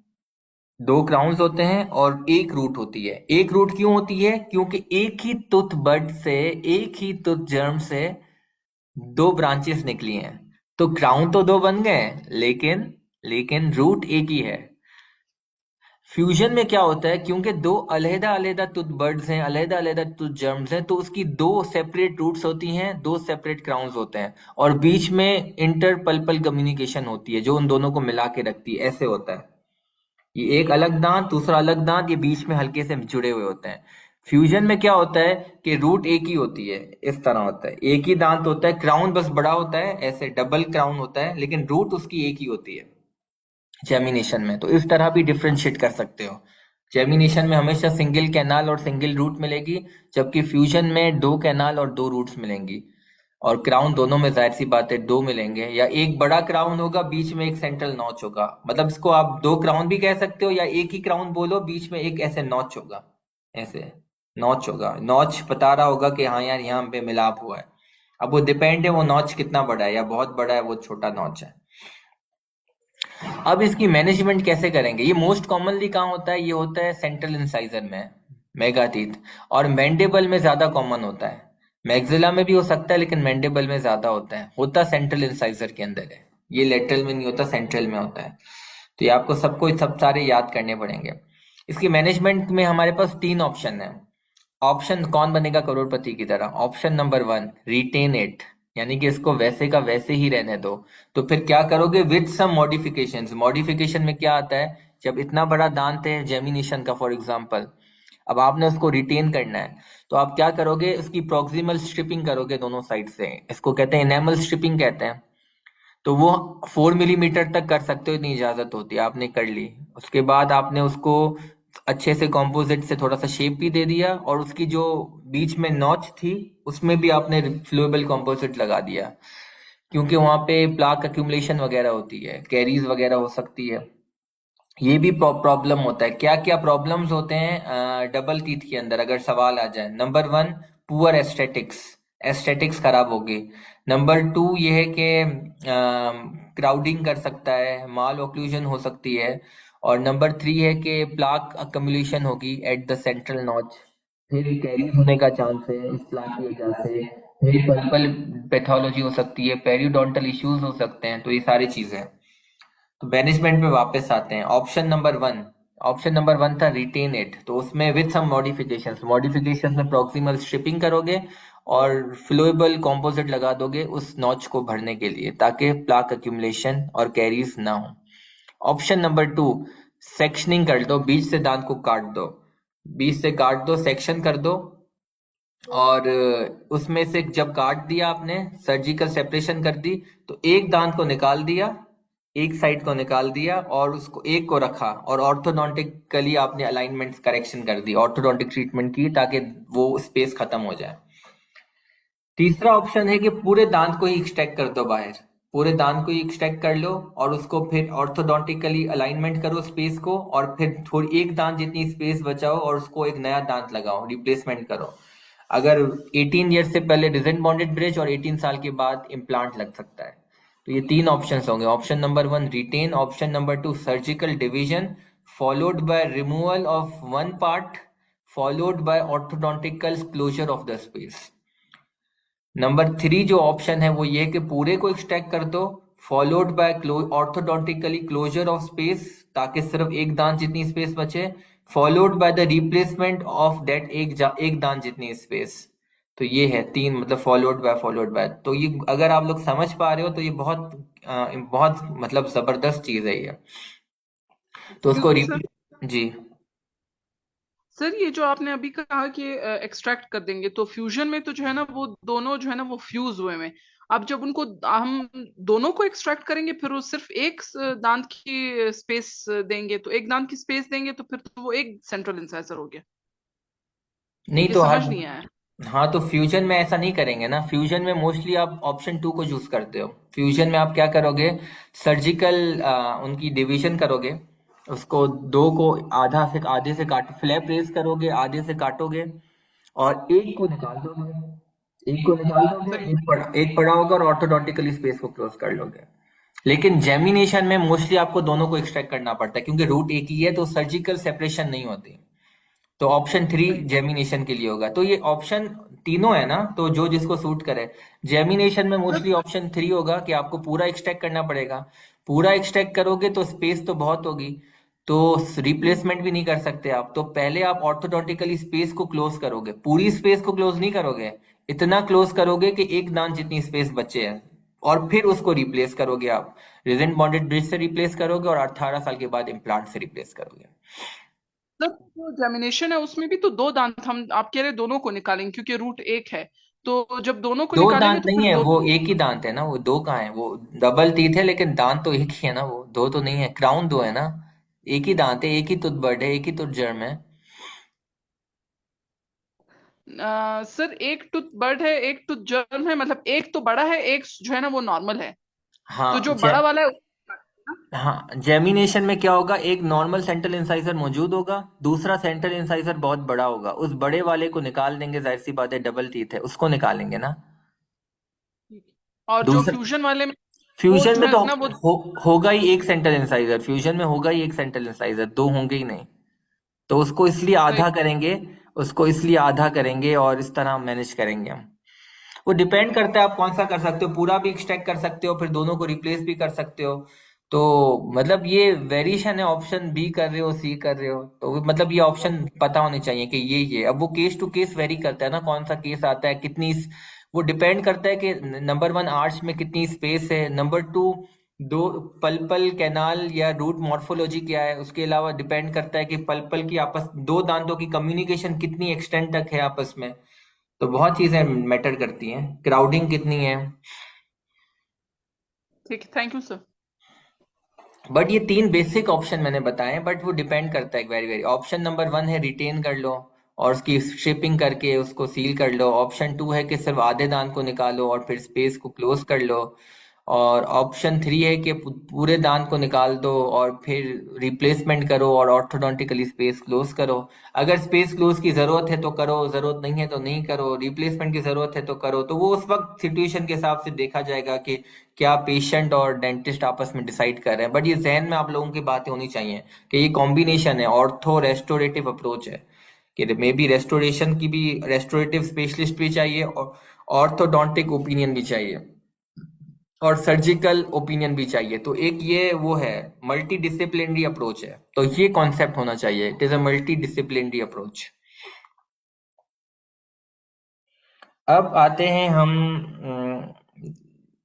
दो क्राउन्स होते हैं और एक रूट होती है। एक रूट क्यों होती है? क्योंकि एक ही टूथ बड से, एक ही टूथ जर्म से दो ब्रांचेस निकली हैं। तो क्राउन तो दो बन गए, लेकिन लेकिन रूट एक ही है। फ्यूजन में क्या होता है, क्योंकि दो अलहदा अलहदा टूथ बर्ड्स हैं, अलहदा अलहदा टूथ जर्म्स हैं, तो उसकी दो सेपरेट रूट्स होती हैं, दो सेपरेट क्राउन्स होते हैं, और बीच में इंटरपल्पल कम्युनिकेशन होती है जो उन दोनों को मिला के रखती है। ऐसे होता है, ये एक अलग दांत दूसरा अलग दांत, ये बीच में हल्के से जुड़े हुए होते हैं। फ्यूजन में क्या होता है कि रूट एक ही होती है, इस तरह होता है, एक ही दांत होता है, क्राउन बस बड़ा होता है, ऐसे डबल क्राउन होता है, लेकिन रूट उसकी एक ही होती है जेमिनेशन में। तो इस तरह भी डिफरेंशिएट कर सकते हो। जेमिनेशन में हमेशा सिंगल कैनाल और सिंगल रूट मिलेगी, जबकि फ्यूजन में दो कैनाल और दो रूट्स मिलेंगी। और क्राउन दोनों में जाहिर सी बात है दो मिलेंगे, या एक बड़ा क्राउन होगा बीच में एक सेंट्रल नॉच होगा, मतलब इसको आप दो क्राउन भी कह सकते हो, या एक ही क्राउन बोलो बीच में एक ऐसे नॉच होगा, ऐसे नॉच होगा, नॉच बता रहा होगा कि हाँ यार यहाँ पे मिलाप हुआ है। अब वो डिपेंड है वो नॉच कितना बड़ा है, या बहुत बड़ा है वो छोटा नॉच है। अब इसकी मैनेजमेंट कैसे करेंगे? ये मोस्ट कॉमनली कहाँ होता है? ये होता है सेंट्रल इंसाइजर में, मेगा टीथ, और मैंडेबल में ज्यादा कॉमन होता है। मैक्सिला में भी हो सकता है लेकिन मैंडेबल में ज्यादा होता सेंट्रल इंसाइजर के अंदर है। ये लेटरल में नहीं होता, सेंट्रल में होता है। तो ये आपको सबको सब सारे याद करने पड़ेंगे। इसकी मैनेजमेंट में हमारे पास तीन ऑप्शन है। ऑप्शन कौन बनेगा करोड़पति की तरह? ऑप्शन नंबर 1, रिटेन इट, यानी कि इसको वैसे का वैसे ही रहने दो। तो फिर क्या करोगे? With some modifications. मॉडिफिकेशन में क्या आता है, जब इतना बड़ा दांत है जेमिनेशन का फॉर एग्जांपल, अब आपने उसको रिटेन करना है, तो आप क्या करोगे? उसकी प्रॉक्सिमल स्ट्रिपिंग करोगे दोनों साइड से, इसको कहते हैं एनेमल स्ट्रिपिंग कहते हैं। तो वो 4 मिलीमीटर तक कर सकते हो, इतनी इजाजत होती है, आपने कर ली। उसके बाद आपने उसको अच्छे से कॉम्पोजिट से थोड़ा सा शेप भी दे दिया, और उसकी जो बीच में नॉच थी उसमें भी आपने फ्लोएबल कॉम्पोजिट लगा दिया, क्योंकि वहां पे प्लाक अक्यूमुलेशन वगैरह होती है, कैरीज वगैरह हो सकती है। ये भी प्रॉब्लम होता है। क्या क्या प्रॉब्लम्स होते हैं डबल टीथ के अंदर, अगर सवाल आ जाए? नंबर 1, पुअर एस्थेटिक्स, एस्थेटिक्स खराब होगी। नंबर 2 ये है कि क्राउडिंग कर सकता है, माल ओक्लूजन हो सकती है। और नंबर 3 है कि प्लाक अक्यूमुलेशन होगी एट द सेंट्रल नॉच, फिर कैरीज होने का चांस है इस प्लाक की वजह से, फिर पल्पल पैथोलॉजी हो सकती है, पेरियोडोंटल इश्यूज हो सकते हैं। तो ये सारी चीजें। तो मैनेजमेंट पे वापस आते हैं। ऑप्शन नंबर वन था रिटेन इट, तो उसमें विद सम मॉडिफिकेशंस, मॉडिफिकेशंस में प्रॉक्सिमल स्ट्रिपिंग करोगे और फ्लोएबल कॉम्पोजिट लगा दोगे उस नॉच को भरने के लिए, ताकि प्लाक अक्यूमुलेशन और कैरीज ना हो। ऑप्शन नंबर 2, सेक्शनिंग कर दो, बीच से दांत को काट दो, बीच से काट दो, सेक्शन कर दो। और उसमें से जब काट दिया आपने, सर्जिकल सेपरेशन कर दी, तो एक दांत को निकाल दिया, एक साइड को निकाल दिया और उसको एक को रखा, और ऑर्थोडोंटिकली आपने अलाइनमेंट करेक्शन कर दी, ऑर्थोडोंटिक ट्रीटमेंट की, ताकि वो स्पेस खत्म हो जाए। तीसरा ऑप्शन है कि पूरे दांत को ही एक्सट्रैक्ट कर दो बाहर, पूरे दांत को ही एक्सट्रैक्ट कर लो और उसको फिर ऑर्थोडोंटिकली अलाइनमेंट करो स्पेस को, और फिर थोड़ी एक दांत जितनी स्पेस बचाओ और उसको एक नया दांत लगाओ, रिप्लेसमेंट करो। अगर 18 ईयर से पहले रिजेंट बॉन्डेड ब्रिज, और 18 साल के बाद इम्प्लांट लग सकता है। तो ये 3 ऑप्शंस होंगे। Option number 1 retain, option number 2 surgical division followed by removal of one part, followed by orthodontical closure of the space. Number 3 जो ऑप्शन है वो ये कि पूरे को एक्सट्रैक्ट कर दो, followed by orthodontically closure of space, ताकि सिर्फ एक दांत जितनी स्पेस बचे, followed by the replacement of that एक दांत जितनी स्पेस। तो ये है 3, मतलब फॉलोड बाय। तो ये अगर आप लोग समझ पा रहे हो तो ये बहुत बहुत मतलब जबरदस्त चीज है ये। तो उसको बिल्कुल सर। जी। सर ये जो आपने अभी कहा कि एक्सट्रैक्ट कर देंगे, तो फ्यूजन में तो जो है ना वो दोनों जो है ना वो फ्यूज हुए में, अब जब उनको हम दोनों को एक्सट्रैक्ट करेंगे फिर वो सिर्फ एक दांत की स्पेस देंगे, तो एक दांत की स्पेस देंगे तो फिर तो वो एक सेंट्रल इंसाइजर हो गया। नहीं ये तो हर समझ नहीं आया। हाँ, तो फ्यूजन में ऐसा नहीं करेंगे ना। फ्यूजन में मोस्टली आप ऑप्शन 2 को चूज करते हो। फ्यूजन में आप क्या करोगे, सर्जिकल उनकी डिवीजन करोगे, उसको दो को आधे से काट, फ्लैप रेज करोगे, आधे से काटोगे और एक को निकाल दोगे, एक को निकाल दोगे, सही। एक पड़ा होगा और ऑर्थोडोंटिकली स्पेस को क्लोज कर लोगे। लेकिन जेमिनेशन में मोस्टली आपको दोनों को एक्सट्रैक्ट करना पड़ता है, क्योंकि रूट एक ही है, तो सर्जिकल सेपरेशन नहीं होती। तो ऑप्शन 3 सही। जेमिनेशन के लिए होगा। तो ये ऑप्शन तीनों है ना, तो जो जिसको सूट करे। जेमिनेशन में सर मोस्टली ऑप्शन 3 होगा कि आपको पूरा एक्सट्रैक्ट करना पड़ेगा। पूरा एक्सट्रैक्ट करोगे तो स्पेस तो बहुत होगी, तो रिप्लेसमेंट भी नहीं कर सकते आप। तो पहले आप ऑर्थोडोंटिकली स्पेस को क्लोज करोगे, पूरी स्पेस को क्लोज नहीं करोगे, इतना क्लोज करोगे कि एक दांत जितनी स्पेस बचे है, और फिर उसको रिप्लेस करोगे आप। रिजेंट बॉन्डेड ब्रिज से रिप्लेस करोगे और 18 साल के बाद इम्प्लांट से रिप्लेस करोगे। सर जो जेमिनेशन है उसमें भी तो दो दांत, हम आप कह रहे दोनों को निकालेंगे क्योंकि रूट एक है, तो जब दोनों को दो निकालेंगे दांत तो नहीं फिर है, दो। वो एक ही दांत है ना, वो दो कहाँ है, वो डबल टीथ है, लेकिन दांत तो एक ही है ना, वो दो तो नहीं है, क्राउन दो है ना। एक ही दांत है, एक ही टूथ बर्ड है, एक ही टूथ जर्म है। सर एक टूथ बर्ड है एक टूथ जर्म है, मतलब एक तो बड़ा है एक जो है ना वो नॉर्मल है, तो हाँ जो बड़ा वाला है हाँ, जेमिनेशन में क्या होगा, एक नॉर्मल सेंट्रल इंसाइजर मौजूद होगा, दूसरा सेंट्रल इंसाइजर बहुत बड़ा होगा, उस बड़े वाले को निकाल देंगे, जाहिर सी बात है डबल टीथ है, उसको निकालेंगे ना। और जो दूसरा फ्यूजन वाले में वो फ्यूजन जो में है तो ना वो। होगा ही एक सेंट्रल इंसाइजर, फ्यूजन में होगा ही एक सेंट्रल इंसाइजर, दो होंगे ही नहीं। तो उसको इसलिए सही। आधा करेंगे, उसको इसलिए आधा करेंगे और इस तरह मैनेज करेंगे हम। वो डिपेंड करता है आप कौन सा कर सकते हो, पूरा भी एक्सट्रैक्ट कर सकते हो, फिर दोनों को रिप्लेस भी कर सकते हो। तो मतलब ये वेरिएशन है, ऑप्शन बी कर रहे हो, सी कर रहे हो, तो मतलब ये ऑप्शन पता होने चाहिए कि ये अब वो केस टू केस वेरी करता है ना, कौन सा केस आता है, वो डिपेंड करता है कि नंबर 1 आर्च में कितनी स्पेस है, नंबर 2 दो पल्पल कैनाल या रूट मॉर्फोलॉजी क्या है, उसके अलावा डिपेंड करता है कि पल्पल की आपस दो दांतों की कम्युनिकेशन कितनी एक्सटेंड तक है आपस में। तो बहुत चीजें मैटर करती हैं, क्राउडिंग कितनी है। ठीक है, थैंक यू सर। बट ये 3 बेसिक ऑप्शन मैंने बताए, बट वो डिपेंड करता है वेरी वेरी। ऑप्शन नंबर 1 है रिटेन कर लो और उसकी शिपिंग करके उसको सील कर लो। ऑप्शन 2 है कि सिर्फ आधे दांत को निकालो और फिर स्पेस को क्लोज कर लो। और ऑप्शन 3 है कि पूरे दांत को निकाल दो और फिर रिप्लेसमेंट करो और ऑर्थोडोंटिकली स्पेस क्लोज करो। अगर स्पेस क्लोज की जरूरत है तो करो, जरूरत नहीं है तो नहीं करो। रिप्लेसमेंट की जरूरत है तो करो। तो वो उस वक्त सिचुएशन के हिसाब से देखा जाएगा कि क्या पेशेंट और डेंटिस्ट आपस में डिसाइड कर रहे हैं। बट ये जहन में आप लोगों की बातें होनी चाहिए कि ये कॉम्बिनेशन है, ऑर्थो रेस्टोरेटिव अप्रोच है, कि मे बी रेस्टोरेशन की भी रेस्टोरेटिव स्पेशलिस्ट भी चाहिए और ऑर्थोडोंटिक ओपिनियन भी चाहिए और सर्जिकल ओपिनियन भी चाहिए। तो एक ये वो है, मल्टी डिसिप्लिनरी अप्रोच है। तो ये कॉन्सेप्ट होना चाहिए, it is a multi disciplinary approach. अब आते हैं हम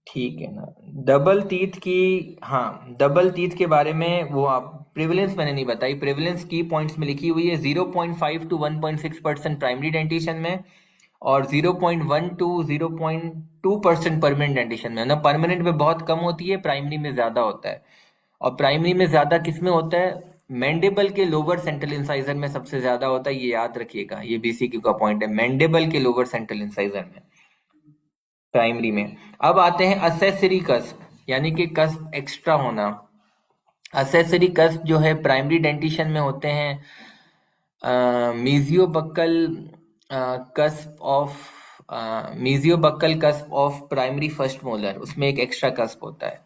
ठीक है ना, डबल टीथ की। हाँ, डबल टीथ के बारे में वो आप प्रेवलेंस मैंने नहीं बताई। प्रेवलेंस की पॉइंट्स में लिखी हुई है 0.5 to 1.6% प्राइमरी डेंटिशन में और 0.1 to 0.2% परमानेंट डेंटिशन में। ना परमानेंट में बहुत कम होती है, प्राइमरी में ज्यादा होता है। और प्राइमरी में ज्यादा किस में होता है? मैंडेबल के लोअर सेंट्रल इंसाइजर में सबसे ज्यादा होता है, ये याद रखिएगा। ये बीसीक्यू का पॉइंट है, मैंडेबल के लोअर सेंट्रल इंसाइजर में प्राइमरी में। अब आते हैं असेसरी कस्प, यानी कि कस्प एक्स्ट्रा होना। असेसरी कस्प जो है प्राइमरी डेंटिशन में होते हैं mesiobuccal cusp of mesiobuccal cusp of primary first molar, उसमें एक एक्स्ट्रा कस्प होता है।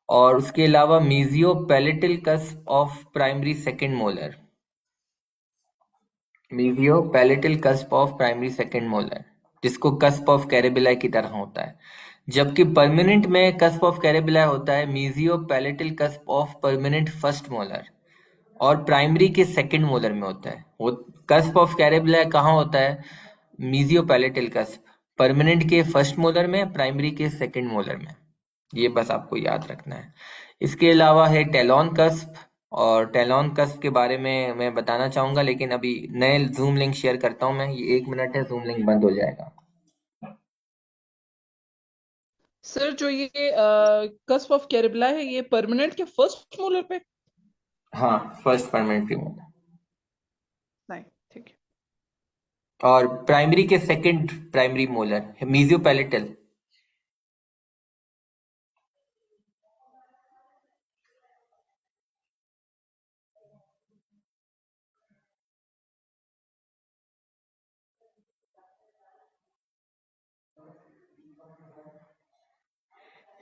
और उसके अलावा mesio palatal cusp of primary second molar, mesio palatal cusp of primary second molar, जिसको कस्प ऑफ कैरेबिलाई की तरह होता है। जबकि परमानेंट में कस्प ऑफ कैरेबिलाई होता है मीजियो palatal cusp of permanent first molar और प्राइमरी के सेकेंड मोलर में होता है। वो कस्प ऑफ कैरेबिलाई कहाँ होता है? मीजियो पैलेटल कस्प, परमानेंट के फर्स्ट मोलर में, प्राइमरी के सेकेंड मोलर में। ये बस आपको याद रखना है। इसके अलावा है टेलॉन कस्प, और टेलॉन कस्प के बारे में मैं बताना चाहूंगा, लेकिन अभी नए जूम लिंक शेयर करता हूं मैं। ये 1 मिनट है, जूम लिंक बंद हो जाएगा। सर जो ये कस्प ऑफ कैरेबिला है, ये परमानेंट के फर्स्ट मोलर पे? हाँ, फर्स्ट परमानेंट प्रीमोलर। नहीं, ठीक है। और प्राइमरी के second primary molar, mesio palatal